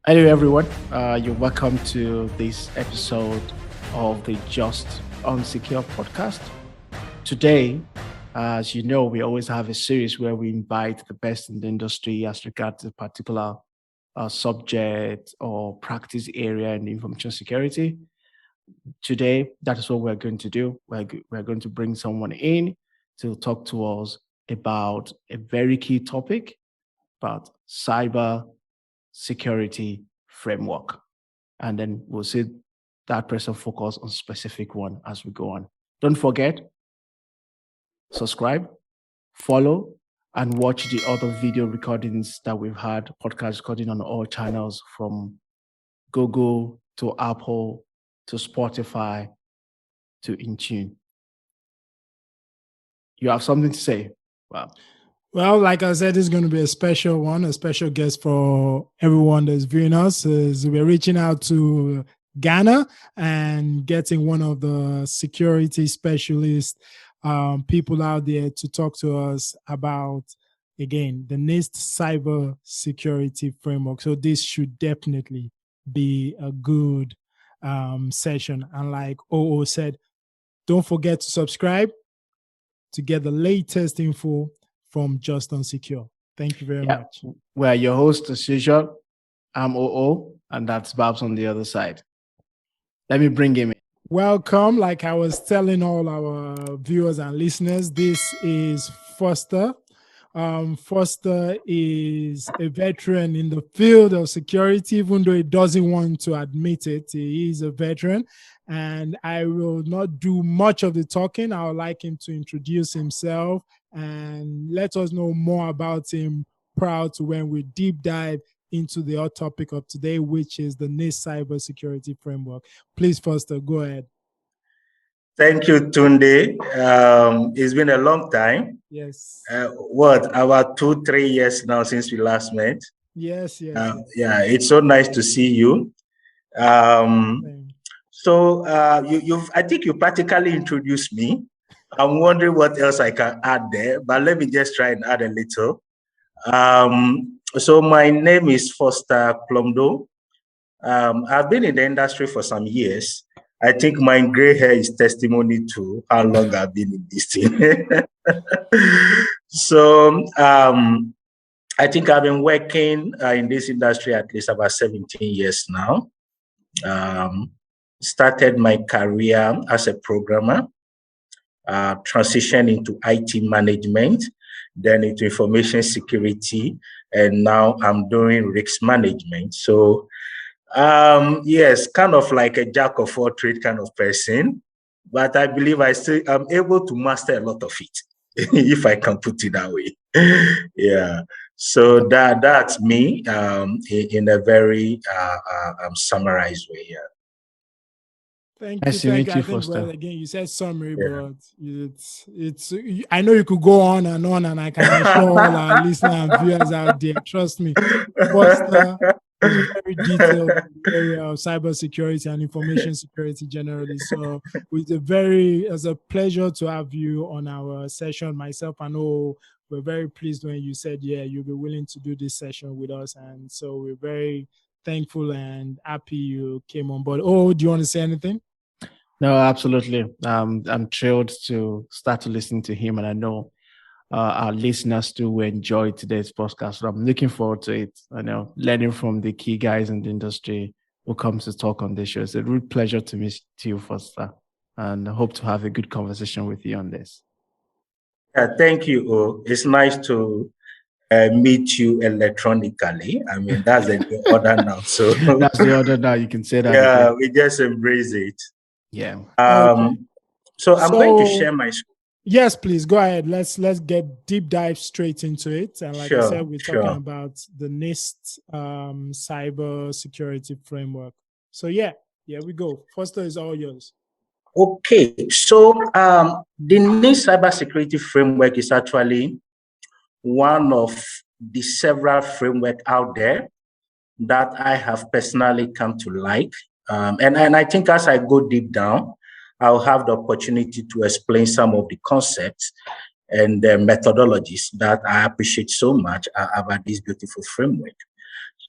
Hello, everyone. You're welcome to this episode of the Just Unsecure podcast. Today, as you know, we always have a series where we invite the best in the industry as regards a particular subject or practice area in information security. Today, that is what we're going to do. We're going to bring someone in to talk to us about a very key topic about cyber security framework. And then we'll see that person focus on specific one as we go on. Don't forget, subscribe, follow, and watch the other video recordings that we've had, podcast recording on all channels from Google to Apple to Spotify to Intune. You have something to say? Wow. Well, like I said, it's going to be a special one, a special guest for everyone that's viewing us. We're reaching out to Ghana and getting one of the security specialists, people out there to talk to us about, again, the NIST Cyber Security Framework. So this should definitely be a good session. And like OO said, don't forget to subscribe to get the latest info from Just Unsecure. Thank you very much. We're your host, as usual. I'm OO, and that's Babs on the other side. Let me bring him in. Welcome. Like I was telling all our viewers and listeners, this is Foster. Foster is a veteran in the field of security, even though he doesn't want to admit it. He is a veteran, and I will not do much of the talking. I would like him to introduce himself and let us know more about him prior to when we deep dive into the hot topic of today, which is the NIST Cyber Security Framework. Please, Foster, go ahead. Thank you, Tunde. It's been a long time. Yes. About 2-3 years now since we last met. Yes. Yeah, it's so nice to see you. So I think you practically introduced me. I'm wondering what else I can add there, but let me just try and add a little. So my name is Foster Kplomdo. I've been in the industry for some years. I think my gray hair is testimony to how long I've been in this thing. So I think I've been working in this industry at least about 17 years now. Started my career as a programmer. Transition into IT management, then into information security, and now I'm doing risk management. So, yes, kind of like a jack of all trades kind of person, but I believe I'm able to master a lot of it, if I can put it that way. Yeah. So that's me in a very summarized way. Yeah. Thank you, Foster. Well, again, you said summary, but it's. I know you could go on, and I can assure all our listeners and viewers out there. Trust me, Foster is very detailed in the area of cybersecurity and information security generally. So, it's a pleasure to have you on our session. Myself, I know we're very pleased when you said, you'll be willing to do this session with us, and so we're very thankful and happy you came on board. Oh, do you want to say anything? No, absolutely. I'm thrilled to start to listen to him, and I know our listeners too will enjoy today's podcast. So I'm looking forward to it. I know learning from the key guys in the industry who comes to talk on this show. It's a real pleasure to meet you, Foster, and I hope to have a good conversation with you on this. Yeah, thank you. It's nice to meet you electronically. I mean, that's the order now. So that's the order now. You can say that. Yeah, again. We just embrace it. Yeah. Okay. So I'm going to share my screen. Yes, please go ahead. Let's get deep dive straight into it. And like I said, we're talking about the NIST Cyber Security Framework. So here we go. Foster is all yours. Okay. So the NIST Cyber Security Framework is actually one of the several frameworks out there that I have personally come to like. And I think as I go deep down, I'll have the opportunity to explain some of the concepts and the methodologies that I appreciate so much about this beautiful framework.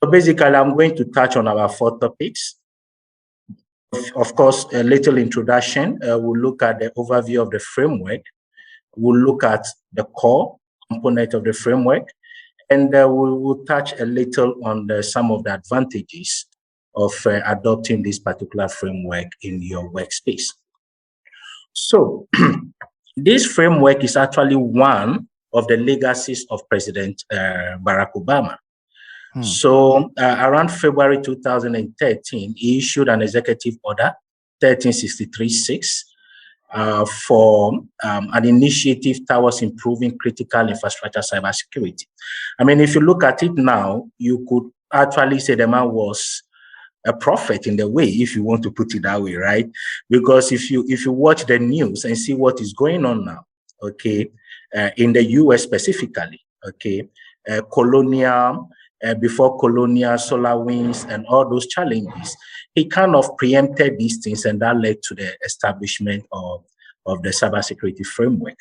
So basically, I'm going to touch on our 4 topics. Of course, a little introduction. We'll look at the overview of the framework. We'll look at the core component of the framework, and we'll touch a little on some of the advantages of adopting this particular framework in your workspace. So this framework is actually one of the legacies of President Barack Obama. So around February 2013, he issued an executive order, 1363-6, for an initiative towards improving critical infrastructure cybersecurity. I mean, if you look at it now, you could actually say the man was a prophet in the way, if you want to put it that way, right? Because if you watch the news and see what is going on now, okay, in the US specifically, okay, colonial, before colonial, solar winds, and all those challenges, he kind of preempted these things, and that led to the establishment of the cybersecurity framework.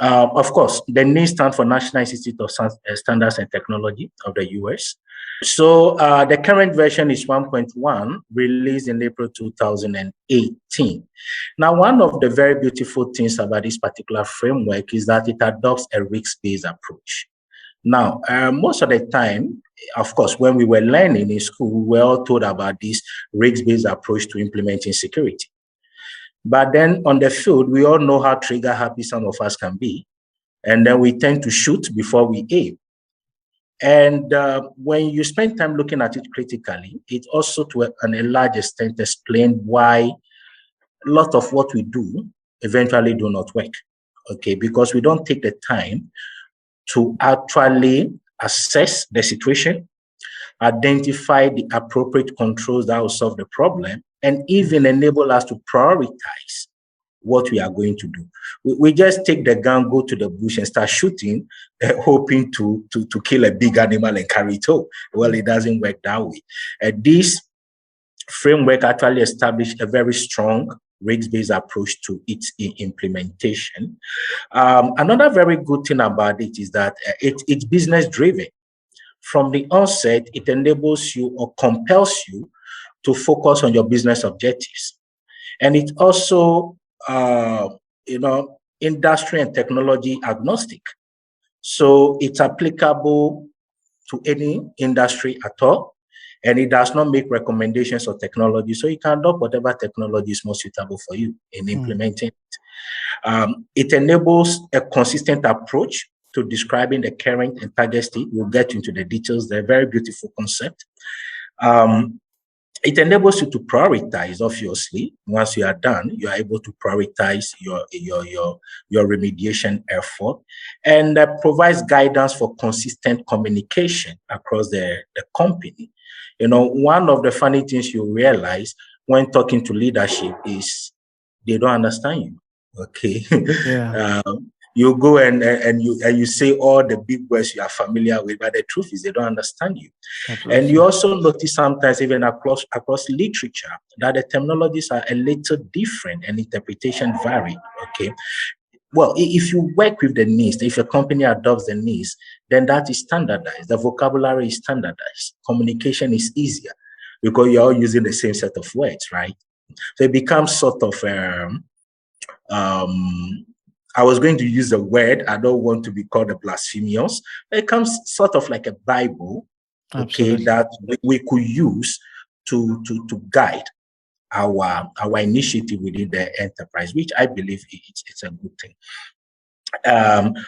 Of course, the NIST stands for National Institute of Standards and Technology of the US. So the current version is 1.1, released in April 2018. Now, one of the very beautiful things about this particular framework is that it adopts a risk-based approach. Now, most of the time, of course, when we were learning in school, we were all told about this risk-based approach to implementing security. But then on the field, we all know how trigger happy some of us can be. And then we tend to shoot before we aim. And when you spend time looking at it critically, it also to a large extent explains why a lot of what we do eventually do not work. Okay, because we don't take the time to actually assess the situation, identify the appropriate controls that will solve the problem, and even enable us to prioritize what we are going to do. We just take the gun, go to the bush, and start shooting, hoping to kill a big animal and carry it home. Well, it doesn't work that way. This framework actually established a very strong risk-based approach to its implementation. Another very good thing about it is that it's business-driven. From the onset, it enables you or compels you to focus on your business objectives. And it also, industry and technology agnostic. So it's applicable to any industry at all. And it does not make recommendations of technology. So you can adopt whatever technology is most suitable for you in implementing it. It enables a consistent approach to describing the current and target state. We'll get into the details. They're a very beautiful concept. It enables you to prioritize, obviously. Once you are done, you are able to prioritize your remediation effort, and provides guidance for consistent communication across the company. One of the funny things you realize when talking to leadership is they don't understand you. Okay. Yeah. You go and you say all the big words you are familiar with, but the truth is they don't understand you. Absolutely. And you also notice sometimes even across literature that the terminologies are a little different and interpretation vary. Okay. Well, if you work with the NIST, if a company adopts the NIST, then that is standardized. The vocabulary is standardized. Communication is easier because you're all using the same set of words, right? So it becomes sort of I was going to use a word. I don't want to be called a blasphemous. It becomes sort of like a Bible, okay, that we could use to guide our initiative within the enterprise, which I believe it's a good thing.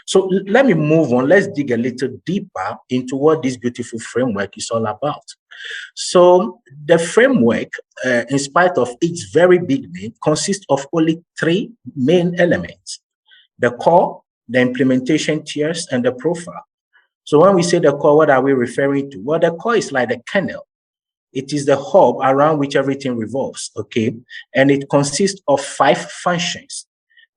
So let me move on. Let's dig a little deeper into what this beautiful framework is all about. So the framework, in spite of its very big name, consists of only 3 main elements: the core, the implementation tiers, and the profile. So when we say the core, what are we referring to? Well, the core is like the kernel. It is the hub around which everything revolves, okay? And it consists of 5 functions: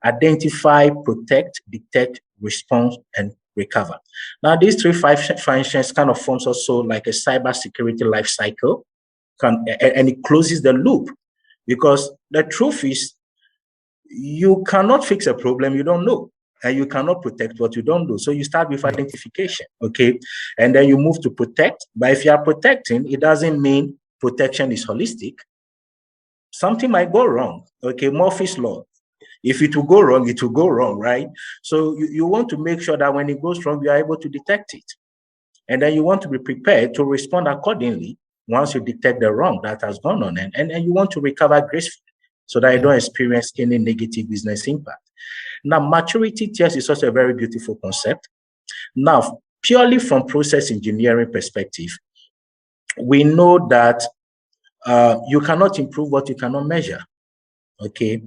identify, protect, detect, respond, and recover. Now, these 3 functions kind of forms also like a cybersecurity life cycle, and it closes the loop, because the truth is, you cannot fix a problem you don't know. and you cannot protect what you don't do. So you start with identification, okay? And then you move to protect. But if you are protecting, it doesn't mean protection is holistic. Something might go wrong, okay? Murphy's Law. If it will go wrong, it will go wrong, right? So you want to make sure that when it goes wrong, you are able to detect it. And then you want to be prepared to respond accordingly once you detect the wrong that has gone on. And you want to recover gracefully so that you don't experience any negative business impact. Now, maturity tiers is also a very beautiful concept. Now, purely from process engineering perspective, we know that you cannot improve what you cannot measure. Okay,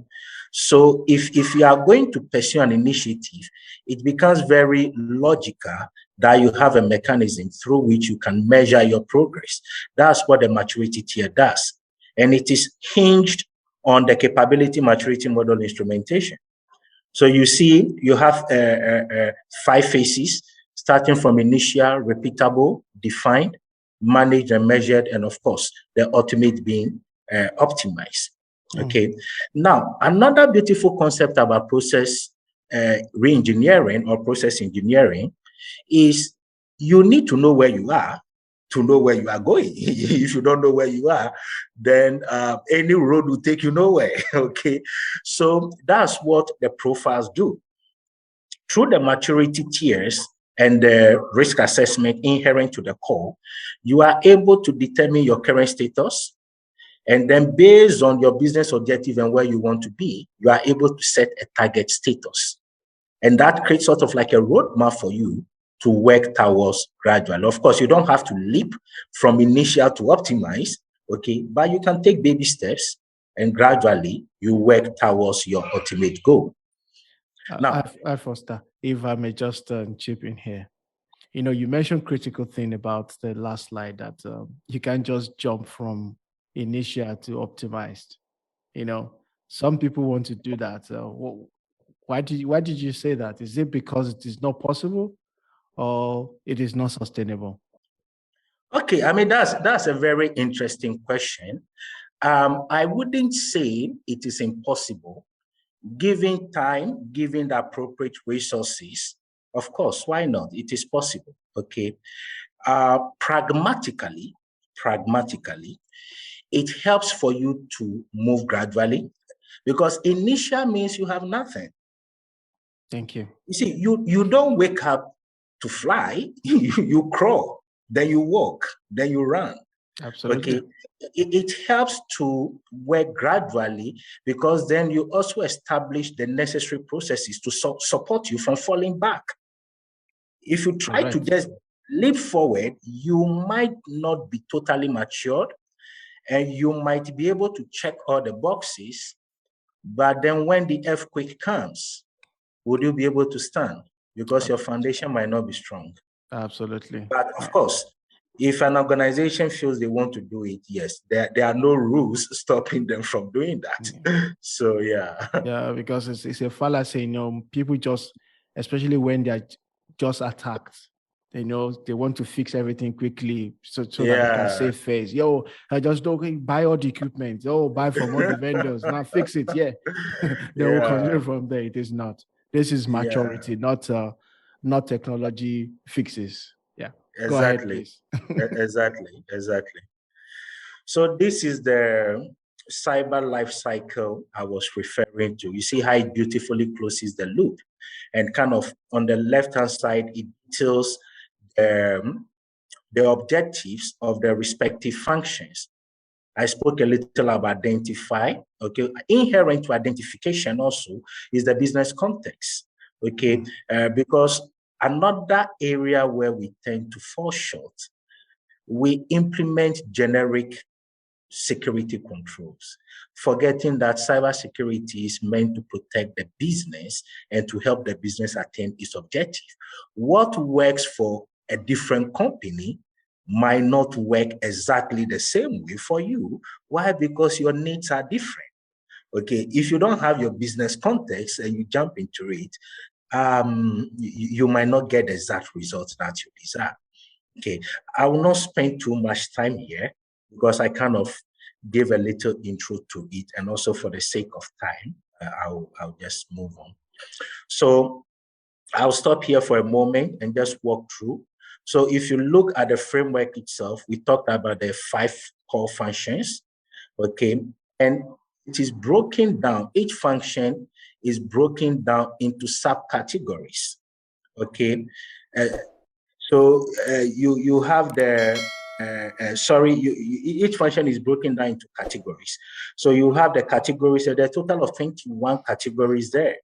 so if you are going to pursue an initiative, it becomes very logical that you have a mechanism through which you can measure your progress. That's what the maturity tier does. And it is hinged on the capability maturity model instrumentation. So you see, you have 5 phases, starting from initial, repeatable, defined, managed and measured, and of course, the ultimate being optimized. Okay. Now, another beautiful concept about process re-engineering or process engineering is you need to know where you are to know where you are going. If you don't know where you are, then any road will take you nowhere. Okay. So that's what the profiles do. Through the maturity tiers and the risk assessment inherent to the core, you are able to determine your current status. And then based on your business objective and where you want to be, you are able to set a target status. And that creates sort of like a roadmap for you to work towards gradually. Of course, you don't have to leap from initial to optimize, okay? But you can take baby steps and gradually you work towards your ultimate goal. Now, I Foster, if I may just chip in here. You know, you mentioned critical thing about the last slide that you can't just jump from initial to optimized. You know, some people want to do that. Why did you say that? Is it because it is not possible or it is not sustainable? Okay, I mean, that's a very interesting question. I wouldn't say it is impossible. Given time, given the appropriate resources, of course, why not? It is possible, okay? Pragmatically, it helps for you to move gradually because initial means you have nothing. Thank you. You see, you don't wake up to fly, you crawl, then you walk, then you run. Absolutely. Okay, it helps to work gradually because then you also establish the necessary processes to support you from falling back. If you try to just leap forward, you might not be totally matured and you might be able to check all the boxes, but then when the earthquake comes, would you be able to stand? Because your foundation might not be strong. Absolutely. But of course, if an organization feels they want to do it, yes, there are no rules stopping them from doing that. Yeah. So, yeah. Yeah, because it's a fallacy, you know, people just, especially when they're just attacked, they know they want to fix everything quickly so that they can save face. Yo, I just don't buy all the equipment. Oh, buy from all the vendors. Now fix it. Yeah. They will continue from there. It is not. This is maturity, not technology fixes. Yeah. Exactly. Go ahead, please. Exactly. So this is the cyber life cycle I was referring to. You see how it beautifully closes the loop, and kind of on the left-hand side, it details the objectives of the respective functions. I spoke a little about identify. Okay, inherent to identification also is the business context. Okay, because another area where we tend to fall short, we implement generic security controls, forgetting that cybersecurity is meant to protect the business and to help the business attain its objective. What works for a different company might not work exactly the same way for you. Why? Because your needs are different. Okay, if you don't have your business context and you jump into it, you might not get the exact results that you desire. Okay, I will not spend too much time here because I kind of gave a little intro to it, and also for the sake of time, I'll just move on. So I'll stop here for a moment and just walk through. So if you look at the framework itself, we talked about the 5 core functions, okay? And it is broken down. Each function is broken down into subcategories, okay? You have the, each function is broken down into categories. So you have the categories, there are a total of 21 categories there.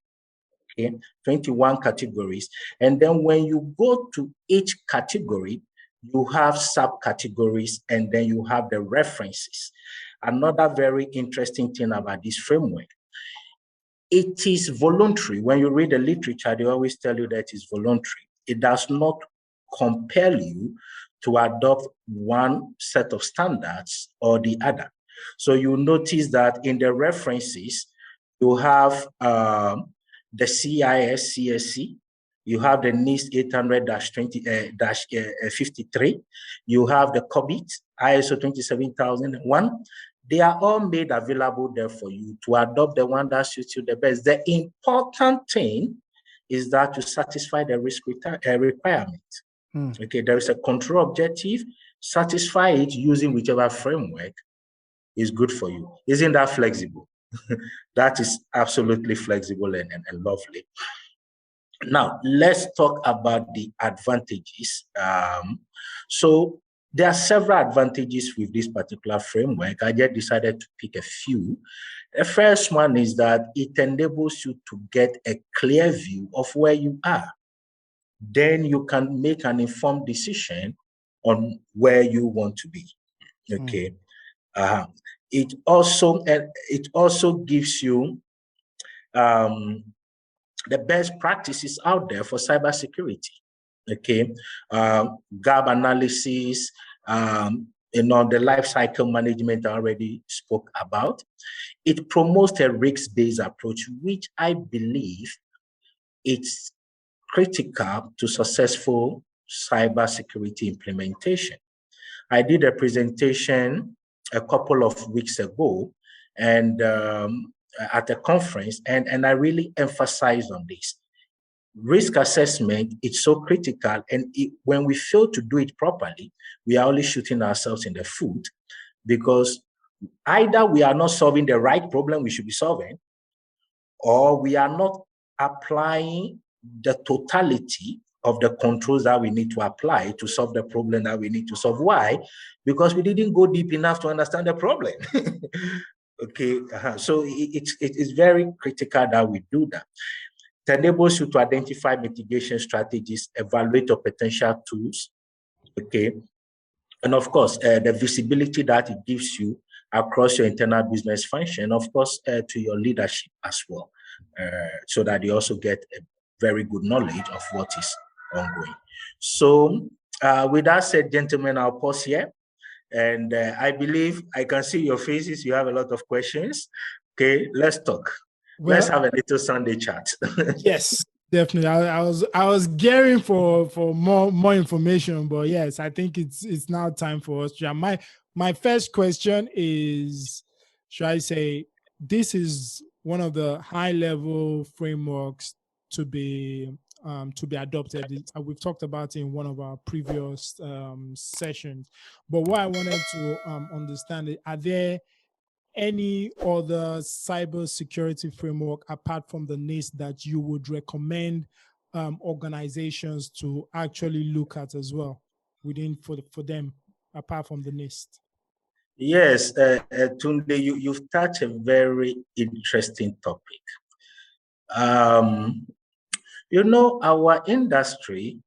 Okay, 21 categories. And then when you go to each category, you have subcategories, and then you have the references. Another very interesting thing about this framework, it is voluntary. When you read the literature, they always tell you that it's voluntary. It does not compel you to adopt one set of standards or the other. So you notice that in the references, you have the CIS CSC, you have the NIST 800-53, you have the COVID, ISO 27001. They are all made available there for you to adopt the one that suits you the best. The important thing is that you satisfy the risk requirement. Okay, there is a control objective, satisfy it using whichever framework is good for you. Isn't that flexible? That is absolutely flexible and lovely. Now, let's talk about the advantages. So there are several advantages with this particular framework. I just decided to pick a few. The first one is that it enables you to get a clear view of where you are. Then you can make an informed decision on where you want to be. Okay. It also gives you the best practices out there for cybersecurity. Okay, gap analysis, the life cycle management I already spoke about. It promotes a risk-based approach, which I believe it's critical to successful cybersecurity implementation. I did a presentation a couple of weeks ago, and at a conference, and I really emphasized on this. Risk assessment is so critical, and when we fail to do it properly, we are only shooting ourselves in the foot, because either we are not solving the right problem we should be solving, or we are not applying the totality of the controls that we need to apply to solve the problem that we need to solve. Why? Because we didn't go deep enough to understand the problem. Okay, so it is very critical that we do that. It enables you to identify mitigation strategies, evaluate your potential tools, okay, and of course, the visibility that it gives you across your internal business function, of course, to your leadership as well, so that they also get a very good knowledge of what is ongoing. So with that said, gentlemen, I'll pause here. And I believe I can see your faces. You have a lot of questions. Okay, let's talk. Well, let's have a little Sunday chat. Yes, definitely. I was gearing for more information, but yes, I think it's now time for us. My first question is, should I say, this is one of the high level frameworks to be adopted. We've talked about it in one of our previous sessions. But what I wanted to understand is, are there any other cyber security framework apart from the NIST that you would recommend organizations to actually look at as well for them, apart from the NIST? Yes, Tunde, you've touched a very interesting topic. Our industry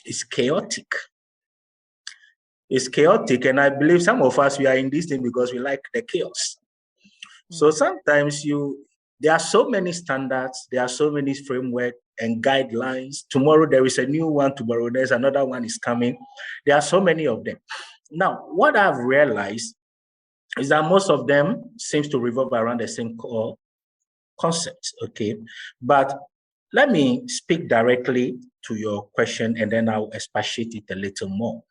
is chaotic. It's chaotic, and I believe some of us, we are in this thing because we like the chaos. So sometimes there are so many standards, there are so many framework and guidelines. Tomorrow there is a new one, tomorrow there's another one is coming. There are so many of them. Now, what I've realized is that most of them seems to revolve around the same core concepts, okay? But let me speak directly to your question, and then I'll expatiate it a little more.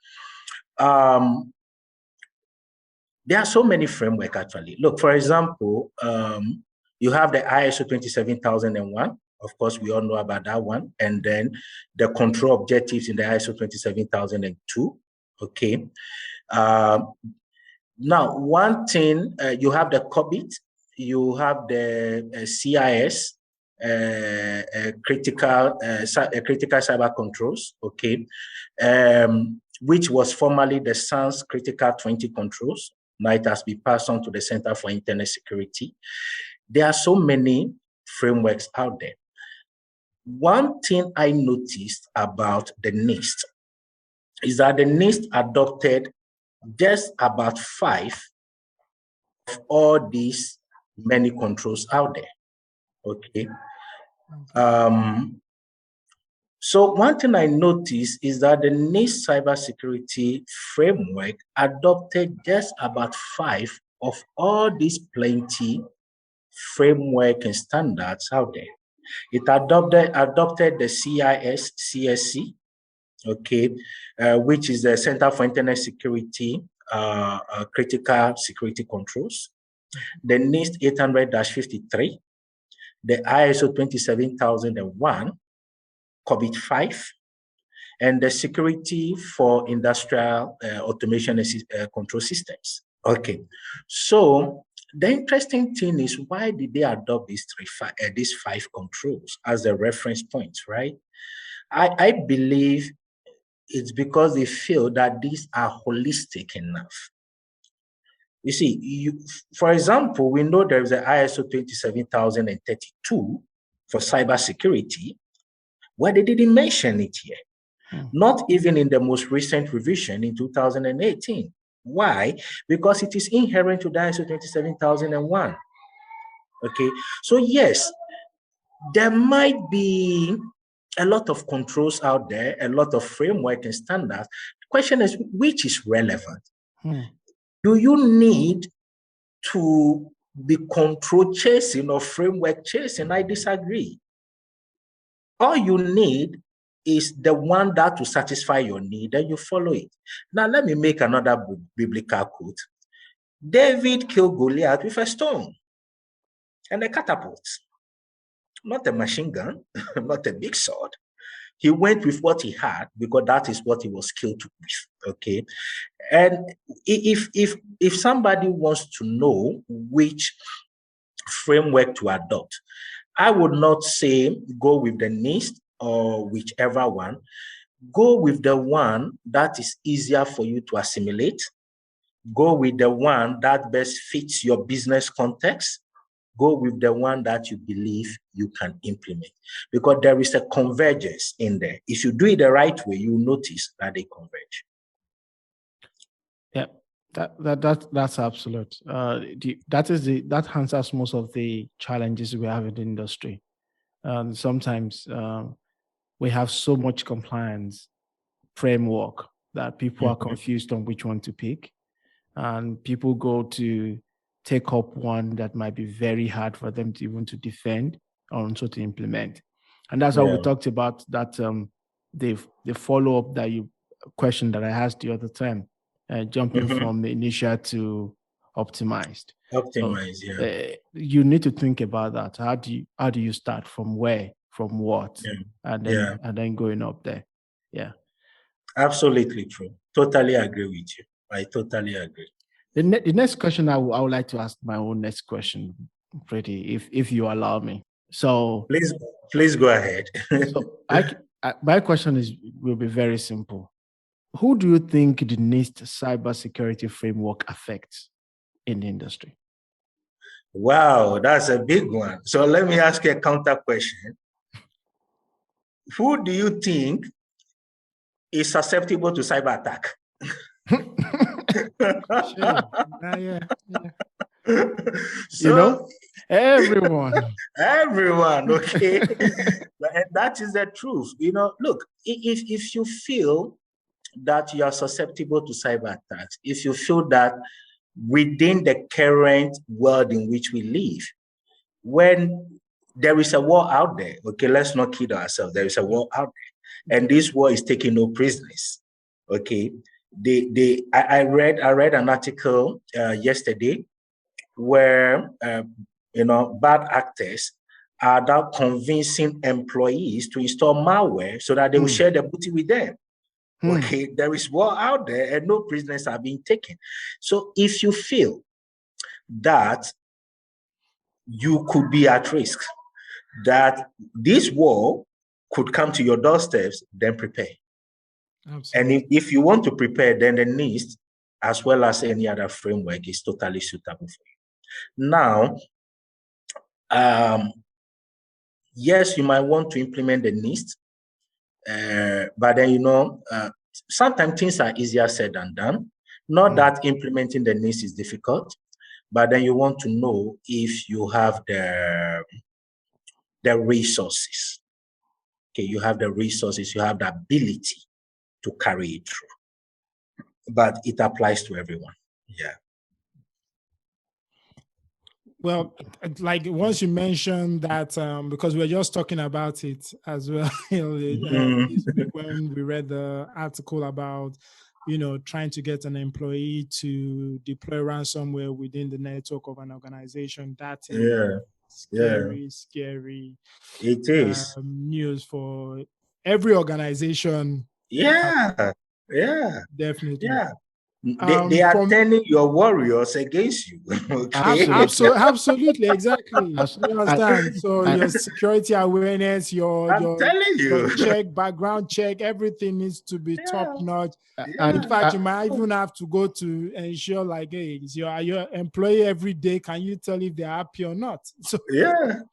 There are so many frameworks, actually. Look, for example, you have the ISO 27001, Of course, we all know about that one. And then the control objectives in the ISO 27002. Okay. Now, one thing, you have the COBIT, you have the CIS, critical cyber controls, okay, which was formerly the SANS critical 20 controls. Now it has been passed on to the Center for Internet Security. There are so many frameworks out there. One thing I noticed about the NIST is that the NIST adopted just about 5 of all these many controls out there. Okay. So one thing I noticed is that the NIST Cyber Security Framework adopted just about 5 of all these plenty framework and standards out there. It adopted the CIS CSC, okay, which is the Center for Internet Security Critical Security Controls, the NIST 800-53, the ISO 27001, COVID 5, and the Security for Industrial Automation and Control Systems. Okay, so the interesting thing is, why did they adopt these 5 controls as the reference points, right? I believe it's because they feel that these are holistic enough. You see, for example, we know there is an ISO 27032 for cybersecurity, where they didn't mention it here. Not even in the most recent revision in 2018. Why? Because it is inherent to the ISO 27001. Okay, so yes, there might be a lot of controls out there, a lot of framework and standards. The question is, which is relevant? Do you need to be control chasing or framework chasing? I disagree. All you need is the one that will satisfy your need, and you follow it. Now, let me make another biblical quote. David killed Goliath with a stone and a catapult, not a machine gun, not a big sword. He went with what he had because that is what he was skilled with. Okay, and if somebody wants to know which framework to adopt, I would not say go with the NIST or whichever one. Go with the one that is easier for you to assimilate. Go with the one that best fits your business context. Go with the one that you believe you can implement, because there is a convergence in there. If you do it the right way, you notice that they converge. Yeah, that's absolute. That answers most of the challenges we have in the industry. Sometimes we have so much compliance framework that people are confused on which one to pick, and people go to take up one that might be very hard for them to even to defend or also to implement. And that's how we talked about that the follow-up that question that I asked the other time, jumping from the initial to optimized. You need to think about that. How do you start, from where, from what, and then going up there? Yeah, absolutely true. Totally agree with you. I totally agree. The next question I would like to ask my own next question, Freddie, if you allow me. So please go ahead. So my question will be very simple. Who do you think the NIST Cyber Security Framework affects in the industry? Wow, that's a big one. So let me ask you a counter question. Who do you think is susceptible to cyber attack? Sure. So, everyone, okay. That is the truth. Look, if you feel that you are susceptible to cyber attacks, if you feel that within the current world in which we live, when there is a war out there, okay, let's not kid ourselves, there is a war out there, and this war is taking no prisoners. Okay, I read an article yesterday where bad actors are now convincing employees to install malware so that they will share the booty with them. Okay, there is war out there and no prisoners are being taken. So if you feel that you could be at risk, that this war could come to your doorsteps, then prepare. Absolutely. And if you want to prepare, then the NIST, as well as any other framework, is totally suitable for you. Now, yes, you might want to implement the NIST, but then, sometimes things are easier said than done. Not that implementing the NIST is difficult, but then you want to know if you have the resources. Okay, you have the resources, you have the ability to carry it through. But it applies to everyone. Yeah. Well, like once you mentioned that, because we're just talking about it as well this week when we read the article about, trying to get an employee to deploy ransomware within the network of an organization. That is scary. It is news for every organization. Yeah. Definitely. Yeah. They are turning your warriors against you. Okay? Absolutely, exactly. You understand? So your security awareness, your check, background check, everything needs to be top notch. In fact, you might even have to go to ensure, like, hey, is your employee every day? Can you tell if they're happy or not? So so it's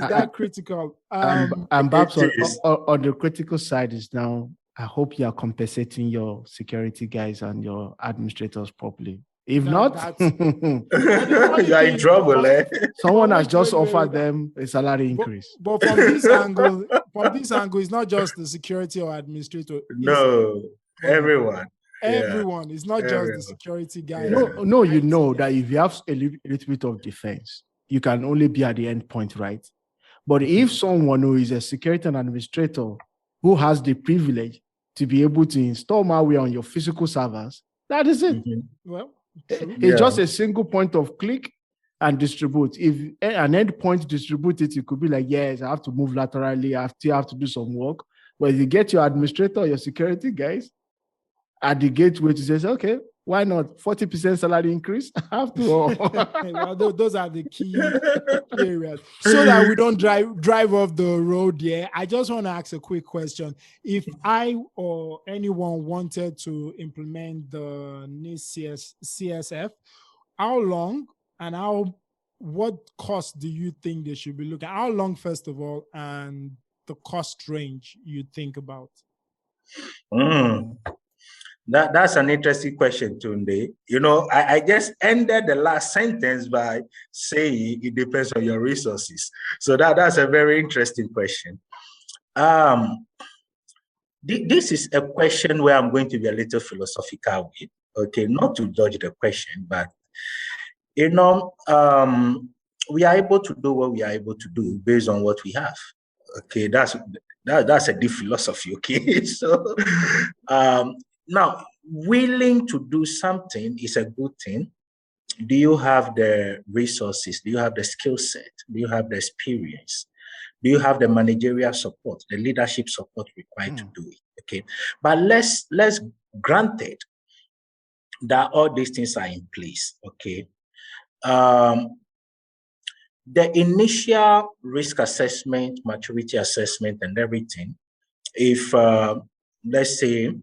that critical. And perhaps on the critical side is now, I hope you are compensating your security guys and your administrators properly. If not, you are in trouble. Someone has just offered them a salary increase. But from this angle, it's not just the security or administrator. No, everyone. Everyone. It's not just the security guys. No, you know that if you have a little bit of defense, you can only be at the end point, right? But if someone who is a security and administrator who has the privilege to be able to install malware on your physical servers, that is it. Well, it's just a single point of click and distribute. If an endpoint distribute it, it could be like, yes, I have to move laterally, I still have to do some work. But if you get your administrator, your security guys at the gateway to say, okay, why not 40% salary increase? After all, well, those are the key areas, so that we don't drive off the road. Yeah, I just want to ask a quick question. If I or anyone wanted to implement the NIST CSF, how long and what cost do you think they should be looking at? How long, first of all, and the cost range you think about? That's an interesting question, Tunde. I just ended the last sentence by saying it depends on your resources. So that's a very interesting question. This is a question where I'm going to be a little philosophical with. Okay, not to dodge the question, but we are able to do what we are able to do based on what we have. Okay, that's a deep philosophy. Okay, so now, willing to do something is a good thing. Do you have the resources? Do you have the skill set? Do you have the experience? Do you have the managerial support, the leadership support required to do it? Okay, but let's grant it that all these things are in place. Okay, the initial risk assessment, maturity assessment, and everything. If let's say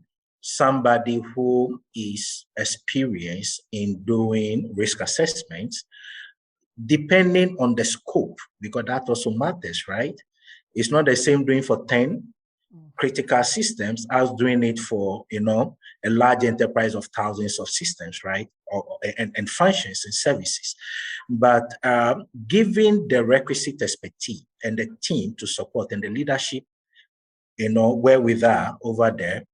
somebody who is experienced in doing risk assessments, depending on the scope, because that also matters, right? It's not the same doing for 10 critical systems as doing it for, a large enterprise of thousands of systems, right? And functions and services. But given the requisite expertise and the team to support and the leadership, where we are over there,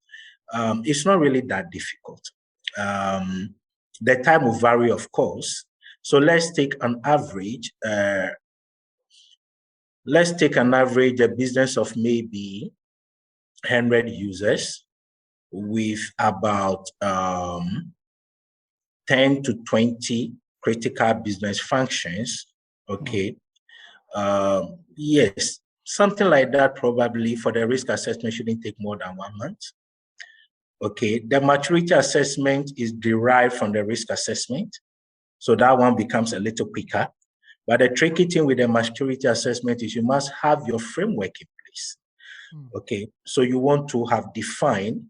it's not really that difficult. The time will vary, of course. So let's take an average. A business of maybe 100 users with about 10 to 20 critical business functions. Okay. Yes, something like that probably for the risk assessment shouldn't take more than 1 month. Okay, the maturity assessment is derived from the risk assessment. So that one becomes a little quicker. But the tricky thing with the maturity assessment is you must have your framework in place. Okay, so you want to have defined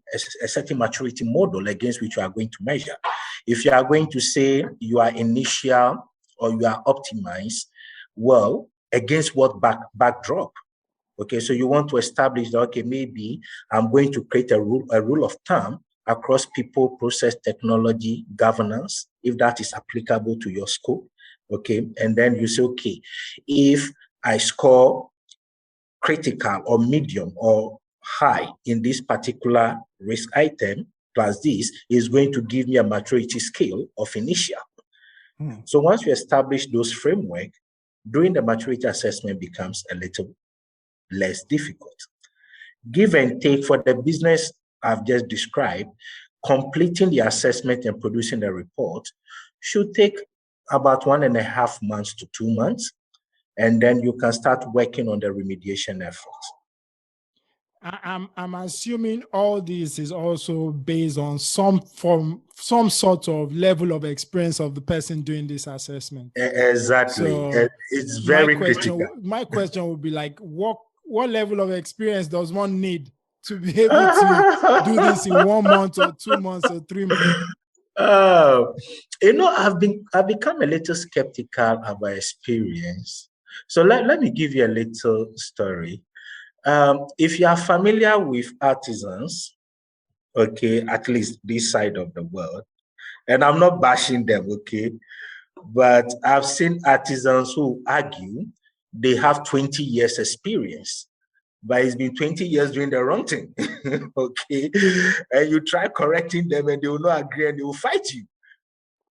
a certain maturity model against which you are going to measure. If you are going to say you are initial or you are optimized, well, against what backdrop? Okay, so you want to establish that, okay, maybe I'm going to create a rule of thumb across people, process, technology, governance, if that is applicable to your scope. Okay, and then you say, okay, if I score critical or medium or high in this particular risk item, plus this is going to give me a maturity scale of initial. So once you establish those framework, doing the maturity assessment becomes a little less difficult. Give and take for the business I've just described, completing the assessment and producing the report should take about 1.5 months to 2 months. And then you can start working on the remediation efforts. I'm assuming all this is also based on some sort of level of experience of the person doing this assessment. Exactly. So it's very critical. My question would be like, what level of experience does one need to be able to do this in 1 month or 2 months or 3 months? I've become a little skeptical about experience. So let me give you a little story. If you are familiar with artisans, okay, at least this side of the world, and I'm not bashing them, okay, but I've seen artisans who argue they have 20 years experience, but it's been 20 years doing the wrong thing, okay? And you try correcting them and they will not agree and they will fight you.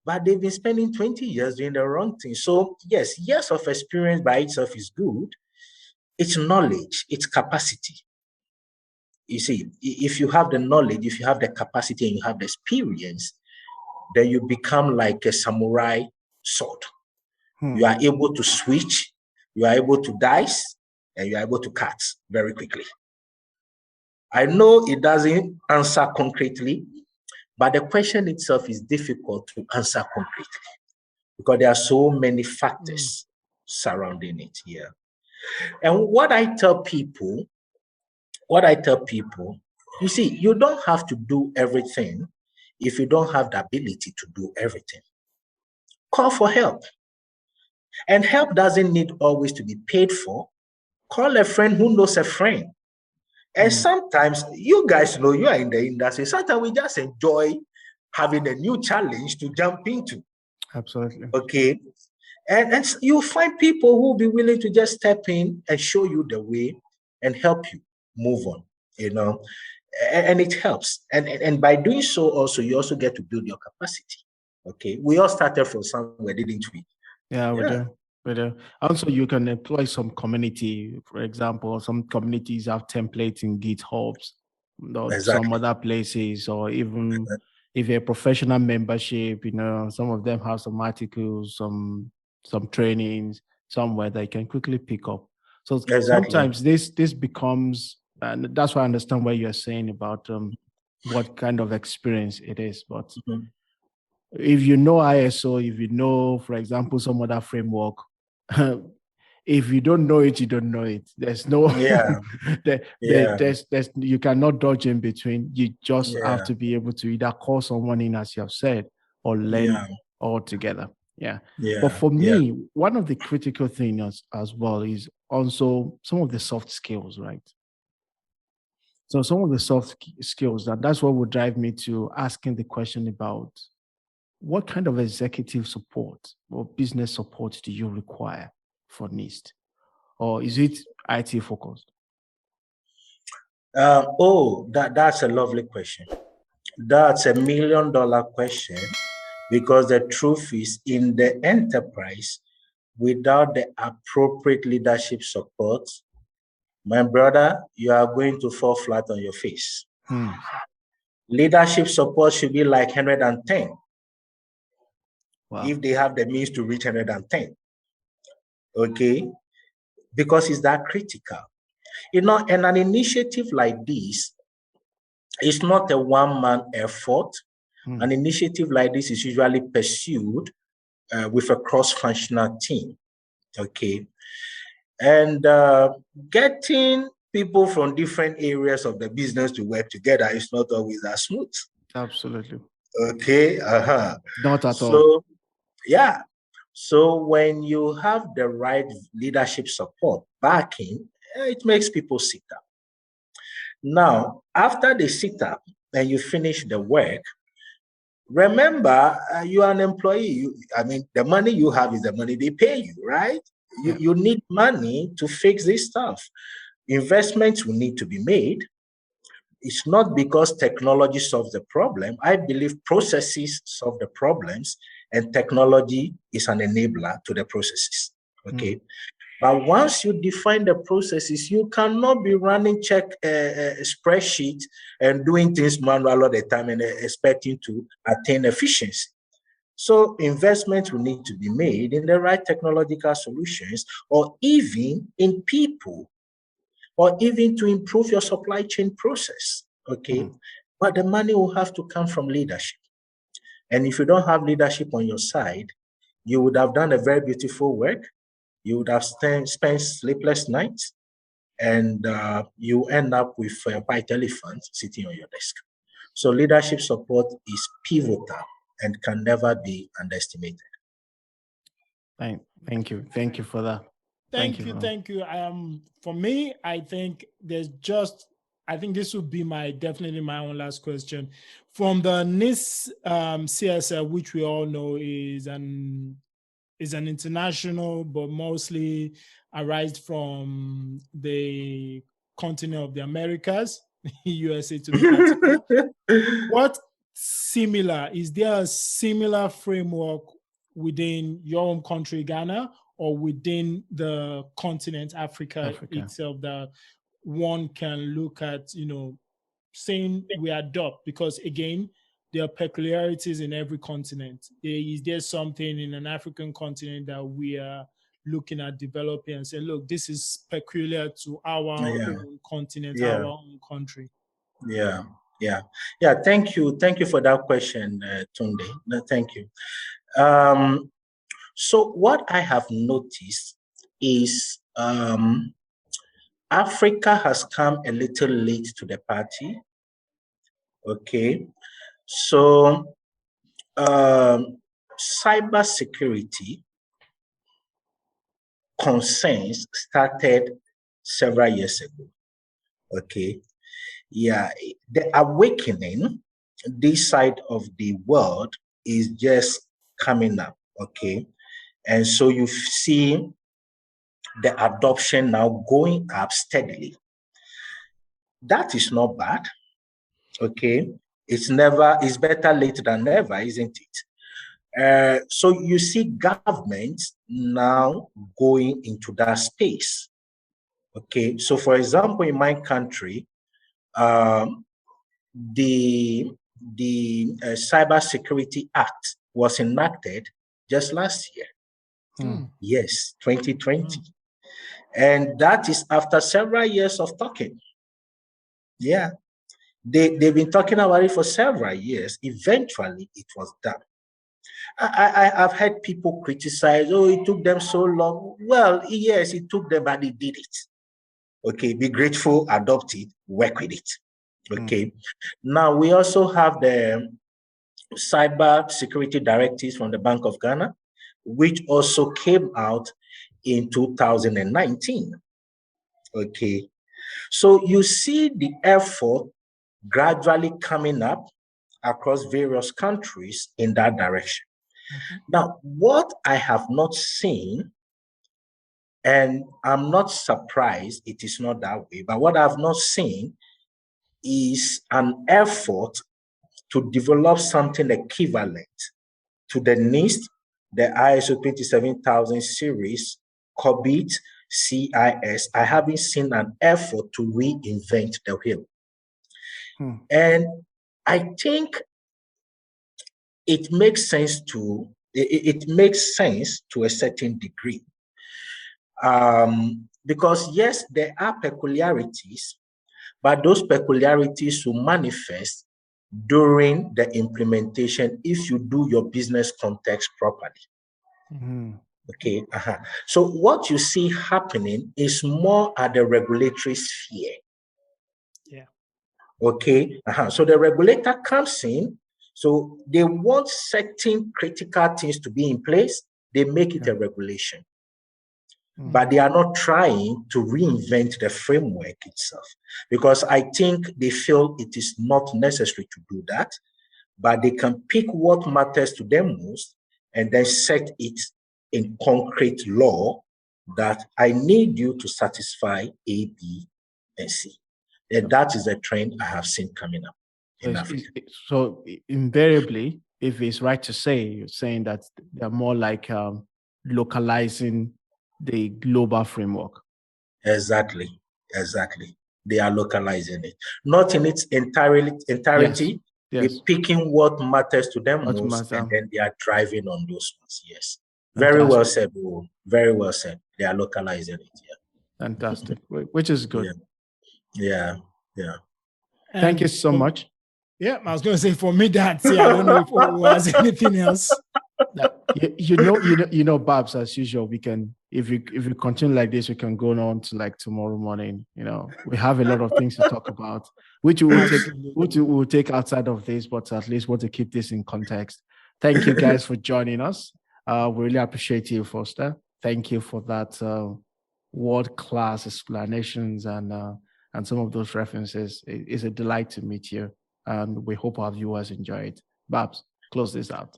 But they've been spending 20 years doing the wrong thing. So yes, years of experience by itself is good. It's knowledge, it's capacity. You see, if you have the knowledge, if you have the capacity and you have the experience, then you become like a samurai sword. You are able to switch, you are able to dice, and you are able to cut very quickly. I know it doesn't answer concretely, but the question itself is difficult to answer concretely because there are so many factors surrounding it here. And what I tell people, you see, you don't have to do everything if you don't have the ability to do everything. Call for help. And help doesn't need always to be paid for. Call a friend who knows a friend. And sometimes, you guys know, you are in the industry, sometimes we just enjoy having a new challenge to jump into. Absolutely. Okay. And you find people who will be willing to just step in and show you the way and help you move on, you know, and it helps. And by doing so also, you also get to build your capacity. Okay. We all started from somewhere, didn't we? Yeah, we do. Also, you can employ some community, for example. Some communities have templates in GitHubs, some other places, or even if you're a professional membership, you know, some of them have some articles, some trainings somewhere that you can quickly pick up. So sometimes this becomes, and that's why I understand what you're saying about what kind of experience it is. But if you know ISO, if you know, for example, some other framework, if you don't know it, you don't know it. There's no, there's you cannot dodge in between. You just have to be able to either call someone in, as you have said, or learn all together. But for me, one of the critical things as well is also some of the soft skills, right? So some of the soft skills, that's what would drive me to asking the question about what kind of executive support or business support do you require for NIST? Or is it IT focused? That's a lovely question. That's $1 million question, because the truth is, in the enterprise, without the appropriate leadership support, my brother, you are going to fall flat on your face. Leadership support should be like 110. Wow. If they have the means to reach 110. Okay. because it's that critical. You know, and an initiative like this is not a one-man effort. An initiative like this is usually pursued with a cross-functional team, okay? And getting people from different areas of the business to work together is not always that smooth. Absolutely. Okay, Not at all. So, yeah. So when you have the right leadership support backing, it makes people sit up. Now, after they sit up and you finish the work, remember, you are an employee. The money you have is the money they pay you, right? You need money to fix this stuff. Investments will need to be made. It's not because technology solves the problem. I believe processes solve the problems, and technology is an enabler to the processes, okay? But once you define the processes, you cannot be running check spreadsheets and doing things manual all the time and expecting to attain efficiency. So investments will need to be made in the right technological solutions, or even in people, or even to improve your supply chain process, okay? But the money will have to come from leadership. And if you don't have leadership on your side, you would have done a very beautiful work. You would have spent sleepless nights, and you end up with a white elephant sitting on your desk. So leadership support is pivotal and can never be underestimated. Thank you. Thank you for that. Thank you. For me, I think I think this would be definitely my own last question. From the NIST CSL, which we all know is an international, but mostly arise from the continent of the Americas, USA to be particular. Is there a similar framework within your own country, Ghana, or within the continent, Africa itself, that one can look at, saying we adopt? Because again, there are peculiarities in every continent. Is there something in an African continent that we are looking at developing and saying, look, this is peculiar to our own continent, our own country? Yeah. Thank you for that question, Tunde. No, thank you. So what I have noticed is Africa has come a little late to the party. Okay, so cyber security concerns started several years ago. Okay, the awakening this side of the world is just coming up. Okay, and so you see the adoption now going up steadily. That is not bad. Okay, it's better late than never, isn't it? So you see governments now going into that space. Okay, so for example, in my country, the Cyber Security Act was enacted just last year. Yes, 2020. And that is after several years of talking. Yeah, they've been talking about it for several years. Eventually, it was done. I've heard people criticize, it took them so long. Well, yes, it took them, but they did it. Okay, be grateful, adopt it, work with it. Okay. Now, we also have the Cyber Security Directives from the Bank of Ghana, which also came out in 2019. Okay. So you see the effort gradually coming up across various countries in that direction. Now, what I have not seen, and I'm not surprised it is not that way, but what I've not seen is an effort to develop something equivalent to the NIST, the ISO 27000 series, COBIT, CIS. I haven't seen an effort to reinvent the wheel. And I think it makes sense to a certain degree. Because yes, there are peculiarities, but those peculiarities will manifest during the implementation if you do your business context properly. Mm-hmm. Okay. So what you see happening is more at the regulatory sphere. Yeah. Okay. So the regulator comes in. So they want certain critical things to be in place. They make it a regulation. But they are not trying to reinvent the framework itself, because I think they feel it is not necessary to do that, but they can pick what matters to them most and then set it in concrete law that I need you to satisfy A, B, and C. And that is a trend I have seen coming up in Africa. So invariably, if it's right to say, you're saying that they're more like localizing the global framework. Exactly. They are localizing it, not in its entirety. Yes. They're picking what matters to them most, and then they are driving on those ones. Yes. Very well said. Very well said. They are localizing it. Yeah. Fantastic. Which is good. Yeah. Thank you so much. Yeah, I was going to say for me that. I don't know if Owo has anything else. You know, Babs, as usual, we can, if we continue like this, we can go on to like tomorrow morning. You know, we have a lot of things to talk about, which we will take outside of this, but at least want to keep this in context. Thank you guys for joining us. We really appreciate you, Foster. Thank you for that world-class explanations and some of those references. It's a delight to meet you, and we hope our viewers enjoy it. Babs, close this out.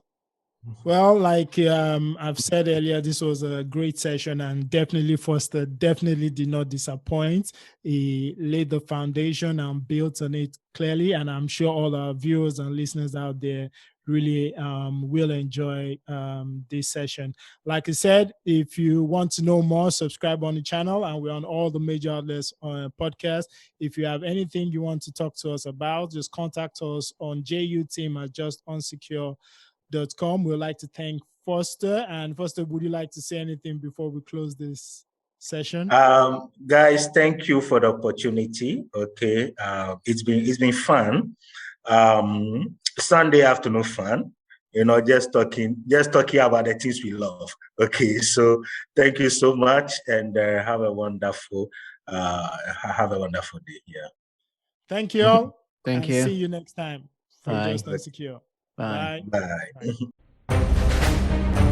Well, like I've said earlier, this was a great session, and definitely Foster definitely did not disappoint. He laid the foundation and built on it clearly, and I'm sure all our viewers and listeners out there really will enjoy this session. Like I said, if you want to know more, subscribe on the channel, and we're on all the major outlets on podcast. If you have anything you want to talk to us about, just contact us on juteam@justunsecure.com. We'd like to thank Foster. And Foster, would you like to say anything before we close this session? Guys, thank you for the opportunity. Okay, it's been fun. Sunday afternoon fun. You know, just talking about the things we love. Okay, so thank you so much, and have a wonderful day. Yeah. Thank you all. Thank you. See you next time for Just Unsecure. Bye. Bye.